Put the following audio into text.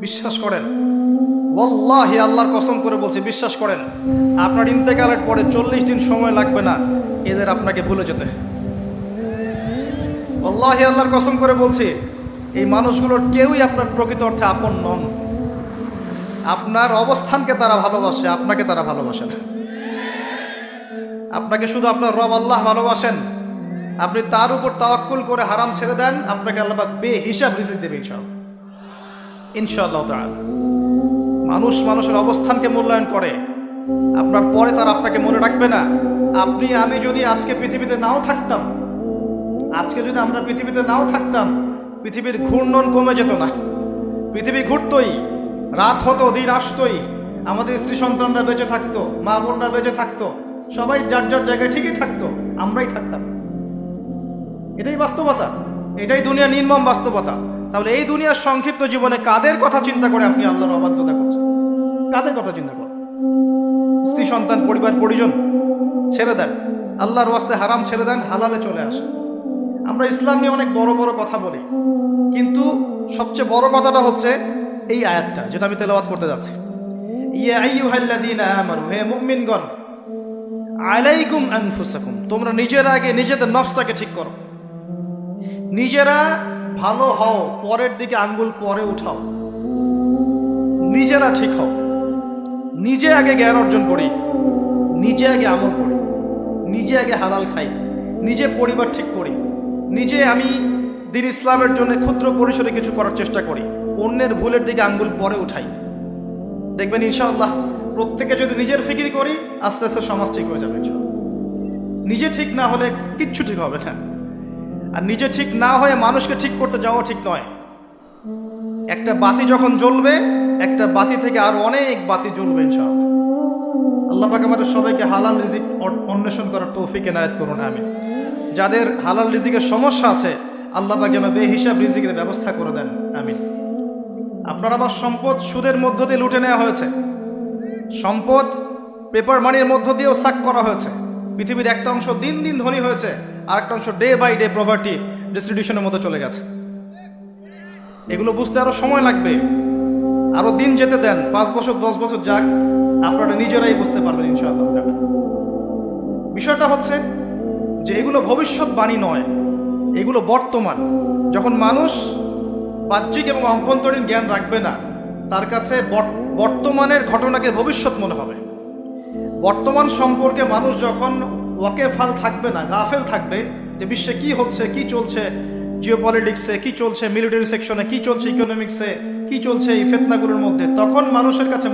বিশ্বাস করেন, ওয়াল্লাহি আল্লাহর কসম করে বলছি, বিশ্বাস করেন, আপনার ইন্তেকালের পরে 40 দিন সময় লাগবে না এদের আপনাকে ভুলে যেতে। ওয়াল্লাহি আল্লাহর কসম করে বলছি, এই মানুষগুলোর কেউই আপনার প্রকৃত অর্থে আপন নন। আপনার অবস্থানকে তারা ভালোবাসে, আপনাকে তারা ভালোবাসে না। আপনাকে শুধু আপনার রব আল্লাহ ভালোবাসেন। আপনি তার উপর তাওয়াক্কুল করে হারাম ছেড়ে দেন, আপনাকে আল্লাহ পাক বেহিসাব রিজিক দেবে ইনশাআল্লাহ, ইনশাআল্লাহ তাআলা। মানুষ মানুষের অবস্থানকে মূল্যায়ন করে, আপনার পরে তারা আপনাকে মনে রাখবে না। আপনি আমি যদি আজকে পৃথিবীতে নাও থাকতাম, আজকে যদি আমরা পৃথিবীতে নাও থাকতাম, পৃথিবীর ঘূর্ণন কমে যেত না। পৃথিবী ঘুরতই, রাত হতো, দিন আসতোই, আমাদের স্ত্রী সন্তানরা বেঁচে থাকতো, মা বোনরা বেঁচে থাকতো, সবাই যার যার জায়গায় ঠিকই থাকতো, আমরাই থাকতাম। এটাই বাস্তবতা, এটাই দুনিয়ার নির্মম বাস্তবতা। তাহলে এই দুনিয়ার সংক্ষিপ্ত জীবনে কাদের কথা চিন্তা করে আপনি আল্লাহর অবাধ্যতা করছেন? কাদের কথা চিন্তা করেন? স্ত্রী সন্তান পরিবার পরিজন ছেড়ে দেন, আল্লাহর ওয়াস্তে হারাম ছেড়ে দেন, হালালে চলে আসে। আমরা ইসলাম নিয়ে অনেক বড় বড় কথা বলি, কিন্তু সবচেয়ে বড় কথাটা হচ্ছে এই আয়াতটা, যেটা আমি তেলাওয়াত করতে যাচ্ছি। ইয়া আইয়ুহাল্লাযীনা আমানু, হে মুমিনগণ, আলাইকুম আনফুসাকুম, তোমরা নিজেরা আগে নিজেদের নফসটাকে ঠিক করো। নিজেরা ভালো হও, পরের দিকে আঙ্গুল পরে উঠাও। নিজেরা ঠিক হও, নিজে আগে জ্ঞান অর্জন করি, নিজে আগে আমল করি, নিজে আগে হালাল খাই, নিজে পরিবার ঠিক করি, নিজে আমি দ্বীন ইসলামের জন্য ক্ষুদ্র পরিসরে কিছু করার চেষ্টা করি, অন্যের ভুলের দিকে আঙ্গুল পরে উঠাই। দেখবেন ইনশাআল্লাহ প্রত্যেকে যদি নিজের ফিকির করি, আস্তে আস্তে সমাজ ঠিক হয়ে যাবে ইনশাআল্লাহ। নিজে ঠিক না হলে কিচ্ছু ঠিক হবে না। আর নিজে ঠিক না হয়ে মানুষকে ঠিক করতে যাওয়া ঠিক নয়। একটা বাতি যখন জ্বলবে, একটা বাতি থেকে আরো অনেক বাতি জ্বলবে ইনশাআল্লাহ। আল্লাহ পাক আমাদের সবাইকে হালাল রিজিক অন্বেষণ করার তৌফিক এনায়েত করুন, আমিন। যাদের হালাল রিজিকের সমস্যা আছে, আল্লাহ পাক যেন বেহিসাব রিজিকের ব্যবস্থা করে দেন, আমিন। আপনার আমার সম্পদ সুদের মধ্য দিয়ে লুটে নেওয়া হয়েছে, সম্পদ পেপার মানির মধ্য দিয়েও সাক করা হয়েছে। পৃথিবীর একটা অংশ দিন দিন ধনী হয়েছে, আর একটা অংশ ডে বাই ডে প্রপার্টি ডিস্ট্রিবিউশনের মতো চলে গেছে। এগুলো বুঝতে আরো সময় লাগবে, আরো দিন যেতে দেন, 5 বছর 10 বছর যাক, আপনারা নিজেরাই বুঝতে পারবেন ইনশাআল্লাহ। বিষয়টা হচ্ছে যে এগুলো ভবিষ্যৎবাণী নয়, এগুলো বর্তমান। যখন মানুষ বাহ্যিক এবং অভ্যন্তরীণ জ্ঞান রাখবে না, তার কাছে বর্তমানের ঘটনাকে ভবিষ্যৎ মনে হবে। বর্তমান সম্পর্কে মানুষ যখন ওয়াকেফাল থাকবে না, গাফেল থাকবে যে বিশ্বে কি হচ্ছে, কি চলছে, জিওপলিটিক্সে কি চলছে, মিলিটারি সেকশনে কি চলছে, ইকোনমিক্সে কি চলছে, এই ফিতনাগুলোর মধ্যে, তখন মানুষের কাছে